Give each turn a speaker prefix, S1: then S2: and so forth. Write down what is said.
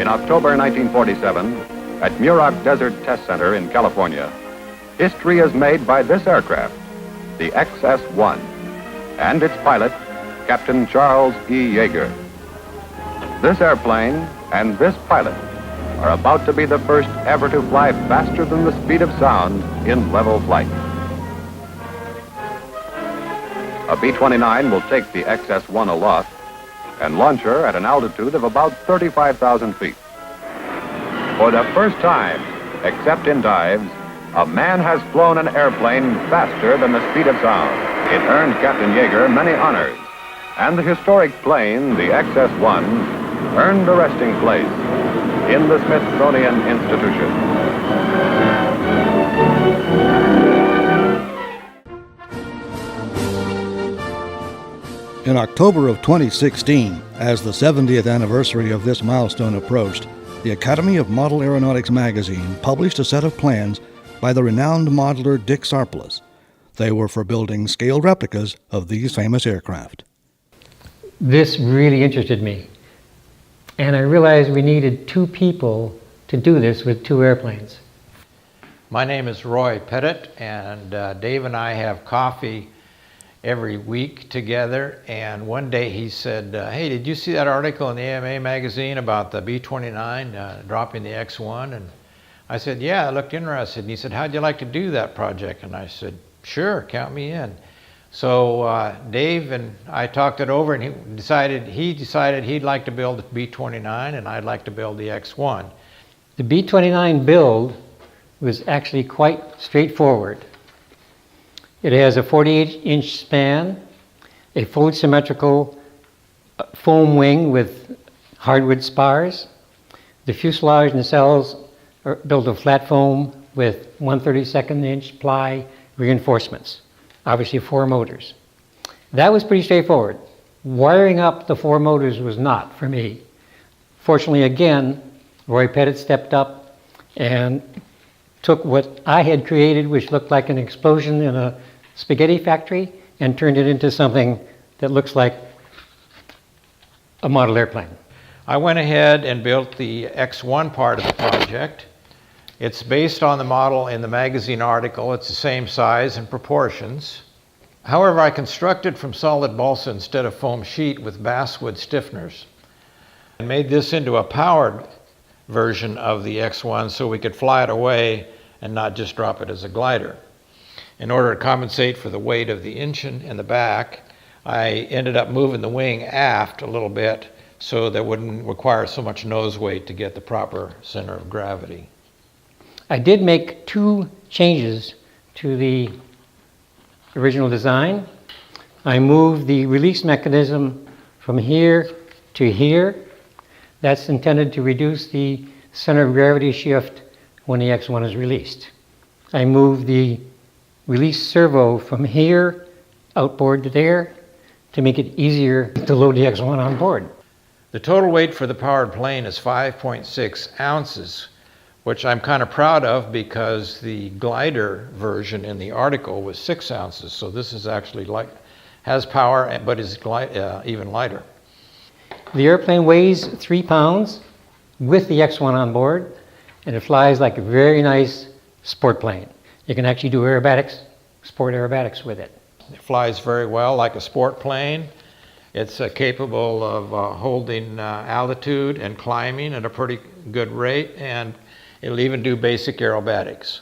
S1: In October 1947, at Muroc Desert Test Center in California, history is made by this aircraft, the XS-1, and its pilot, Captain Charles E. Yeager. This airplane and this pilot are about to be the first ever to fly faster than the speed of sound in level flight. A B-29 will take the XS-1 aloft and launch her at an altitude of about 35,000 feet. For the first time, except in dives, a man has flown an airplane faster than the speed of sound. It earned Captain Yeager many honors, and the historic plane, the XS-1, earned a resting place in the Smithsonian Institution.
S2: In October of 2016, as the 70th anniversary of this milestone approached, the Academy of Model Aeronautics magazine published a set of plans by the renowned modeler Dick Sarplas. They were for building scale replicas of these famous aircraft.
S3: This really interested me, and I realized we needed two people to do this with two airplanes.
S4: My name is Roy Pettit, and Dave and I have coffee every week together, and one day he said, hey, did you see that article in the AMA magazine about the B-29 dropping the X-1? And I said, yeah, it looked interesting. And he said, how'd you like to do that project? And I said, sure, count me in. So Dave and I talked it over, and he decided he'd like to build the B-29 and I'd like to build the X-1.
S3: The B-29 build was actually quite straightforward. It has a 48-inch span, a fully symmetrical foam wing with hardwood spars. The fuselage nacelles are built of flat foam with 1/32 inch ply reinforcements, obviously 4 motors. That was pretty straightforward. Wiring up the 4 motors was not for me. Fortunately, again, Roy Pettit stepped up and took what I had created, which looked like an explosion in a spaghetti factory, and turned it into something that looks like a model airplane.
S4: I went ahead and built the X-1 part of the project. It's based on the model in the magazine article. It's the same size and proportions. However, I constructed from solid balsa instead of foam sheet with basswood stiffeners. I made this into a powered version of the X-1 so we could fly it away and not just drop it as a glider. In order to compensate for the weight of the engine in the back, I ended up moving the wing aft a little bit so that wouldn't require so much nose weight to get the proper center of gravity.
S3: I did make 2 changes to the original design. I moved the release mechanism from here to here. That's intended to reduce the center of gravity shift when the X-1 is released. I moved the release servo from here outboard to there to make it easier to load the X-1 on board.
S4: The total weight for the powered plane is 5.6 ounces, which I'm kind of proud of because the glider version in the article was 6 ounces. So this is actually has power, but is even lighter.
S3: The airplane weighs 3 pounds with the X-1 on board, and it flies like a very nice sport plane. You can actually do aerobatics, sport aerobatics with it.
S4: It flies very well like a sport plane. It's capable of holding altitude and climbing at a pretty good rate, and it'll even do basic aerobatics.